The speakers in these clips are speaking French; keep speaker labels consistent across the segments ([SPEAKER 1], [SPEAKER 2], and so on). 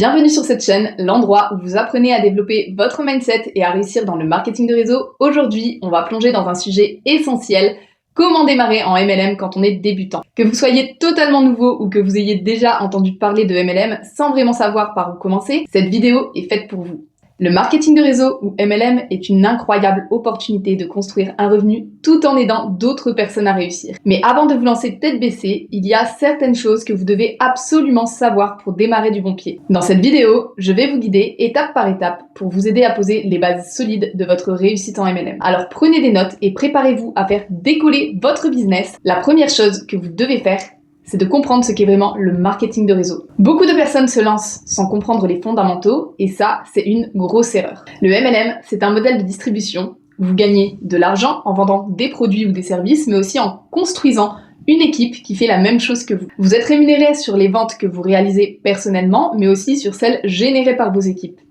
[SPEAKER 1] Bienvenue sur cette chaîne, l'endroit où vous apprenez à développer votre mindset et à réussir dans le marketing de réseau. Aujourd'hui, on va plonger dans un sujet essentiel, comment démarrer en MLM quand on est débutant. Que vous soyez totalement nouveau ou que vous ayez déjà entendu parler de MLM sans vraiment savoir par où commencer, cette vidéo est faite pour vous. Le marketing de réseau ou MLM est une incroyable opportunité de construire un revenu tout en aidant d'autres personnes à réussir. Mais avant de vous lancer tête baissée, il y a certaines choses que vous devez absolument savoir pour démarrer du bon pied. Dans cette vidéo, je vais vous guider étape par étape pour vous aider à poser les bases solides de votre réussite en MLM. Alors prenez des notes et préparez-vous à faire décoller votre business. La première chose que vous devez faire, c'est de comprendre ce qu'est vraiment le marketing de réseau. Beaucoup de personnes se lancent sans comprendre les fondamentaux et ça, c'est une grosse erreur. Le MLM, c'est un modèle de distribution. Vous gagnez de l'argent en vendant des produits ou des services, mais aussi en construisant une équipe qui fait la même chose que vous. Vous êtes rémunéré sur les ventes que vous réalisez personnellement, mais aussi sur celles générées par vos équipes.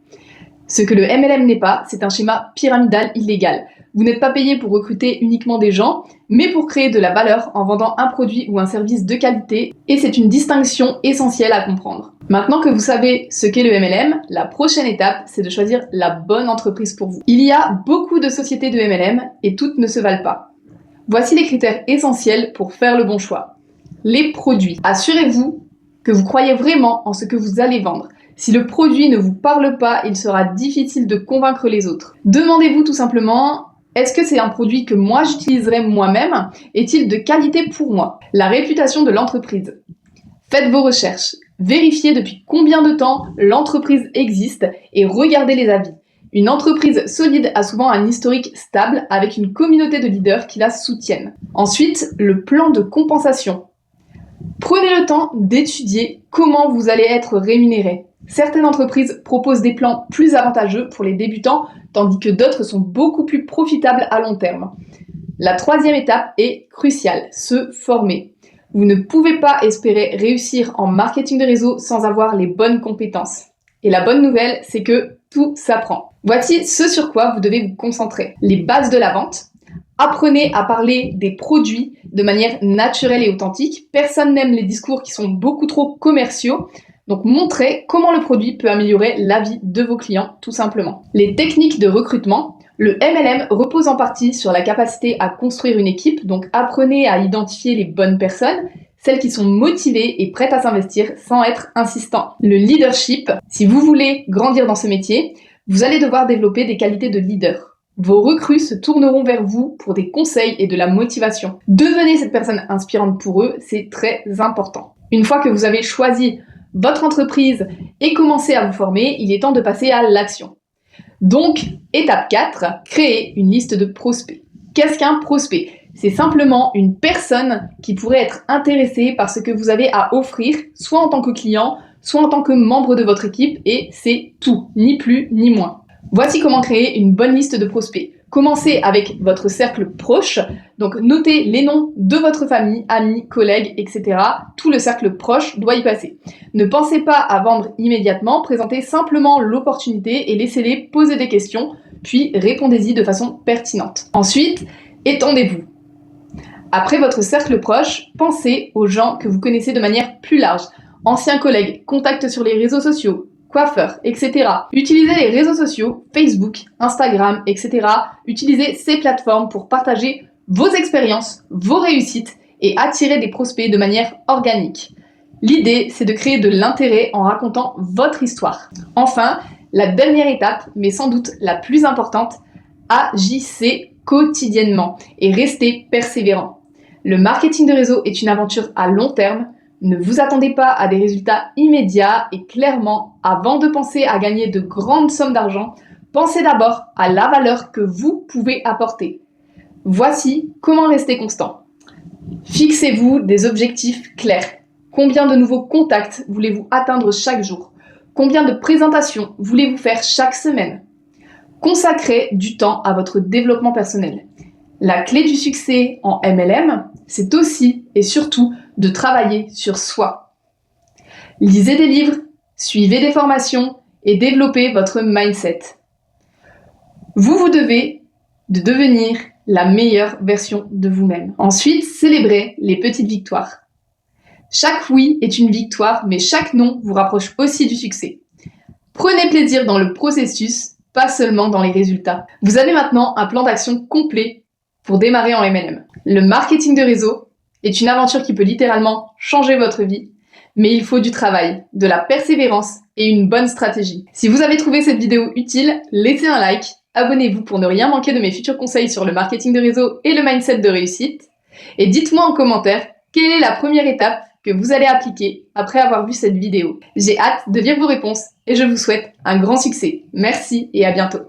[SPEAKER 1] Ce que le MLM n'est pas, c'est un schéma pyramidal illégal. Vous n'êtes pas payé pour recruter uniquement des gens, mais pour créer de la valeur en vendant un produit ou un service de qualité, et c'est une distinction essentielle à comprendre. Maintenant que vous savez ce qu'est le MLM, la prochaine étape, c'est de choisir la bonne entreprise pour vous. Il y a beaucoup de sociétés de MLM et toutes ne se valent pas. Voici les critères essentiels pour faire le bon choix. Les produits. Assurez-vous que vous croyez vraiment en ce que vous allez vendre. Si le produit ne vous parle pas, il sera difficile de convaincre les autres. Demandez-vous tout simplement, est-ce que c'est un produit que moi j'utiliserais moi-même? Est-il de qualité pour moi? La réputation de l'entreprise. Faites vos recherches. Vérifiez depuis combien de temps l'entreprise existe et regardez les avis. Une entreprise solide a souvent un historique stable avec une communauté de leaders qui la soutiennent. Ensuite, le plan de compensation. Prenez le temps d'étudier comment vous allez être rémunéré. Certaines entreprises proposent des plans plus avantageux pour les débutants, tandis que d'autres sont beaucoup plus profitables à long terme. La troisième étape est cruciale, se former. Vous ne pouvez pas espérer réussir en marketing de réseau sans avoir les bonnes compétences. Et la bonne nouvelle, c'est que tout s'apprend. Voici ce sur quoi vous devez vous concentrer. Les bases de la vente. Apprenez à parler des produits de manière naturelle et authentique. Personne n'aime les discours qui sont beaucoup trop commerciaux. Donc, montrez comment le produit peut améliorer la vie de vos clients, tout simplement. Les techniques de recrutement. Le MLM repose en partie sur la capacité à construire une équipe. Donc, apprenez à identifier les bonnes personnes, celles qui sont motivées et prêtes à s'investir sans être insistant. Le leadership. Si vous voulez grandir dans ce métier, vous allez devoir développer des qualités de leader. Vos recrues se tourneront vers vous pour des conseils et de la motivation. Devenez cette personne inspirante pour eux, c'est très important. Une fois que vous avez choisi votre entreprise et commencé à vous former, il est temps de passer à l'action. Donc, étape 4, créer une liste de prospects. Qu'est-ce qu'un prospect? C'est simplement une personne qui pourrait être intéressée par ce que vous avez à offrir, soit en tant que client, soit en tant que membre de votre équipe, et c'est tout, ni plus ni moins. Voici comment créer une bonne liste de prospects. Commencez avec votre cercle proche, donc notez les noms de votre famille, amis, collègues, etc. Tout le cercle proche doit y passer. Ne pensez pas à vendre immédiatement, présentez simplement l'opportunité et laissez-les poser des questions, puis répondez-y de façon pertinente. Ensuite, étendez-vous. Après votre cercle proche, pensez aux gens que vous connaissez de manière plus large. Anciens collègues, contacts sur les réseaux sociaux, coiffeurs, etc. Utilisez les réseaux sociaux, Facebook, Instagram, etc. Utilisez ces plateformes pour partager vos expériences, vos réussites et attirer des prospects de manière organique. L'idée, c'est de créer de l'intérêt en racontant votre histoire. Enfin, la dernière étape, mais sans doute la plus importante, agissez quotidiennement et restez persévérant. Le marketing de réseau est une aventure à long terme. Ne vous attendez pas à des résultats immédiats et clairement, avant de penser à gagner de grandes sommes d'argent, pensez d'abord à la valeur que vous pouvez apporter. Voici comment rester constant. Fixez-vous des objectifs clairs. Combien de nouveaux contacts voulez-vous atteindre chaque jour? Combien de présentations voulez-vous faire chaque semaine? Consacrez du temps à votre développement personnel. La clé du succès en MLM, c'est aussi et surtout de travailler sur soi. Lisez des livres, suivez des formations et développez votre mindset. Vous devez devenir la meilleure version de vous-même. Ensuite, célébrez les petites victoires. Chaque oui est une victoire, mais chaque non vous rapproche aussi du succès. Prenez plaisir dans le processus, pas seulement dans les résultats. Vous avez maintenant un plan d'action complet pour démarrer en MLM. Le marketing de réseau est une aventure qui peut littéralement changer votre vie, mais il faut du travail, de la persévérance et une bonne stratégie. Si vous avez trouvé cette vidéo utile, laissez un like, abonnez-vous pour ne rien manquer de mes futurs conseils sur le marketing de réseau et le mindset de réussite, et dites-moi en commentaire quelle est la première étape que vous allez appliquer après avoir vu cette vidéo. J'ai hâte de lire vos réponses et je vous souhaite un grand succès. Merci et à bientôt.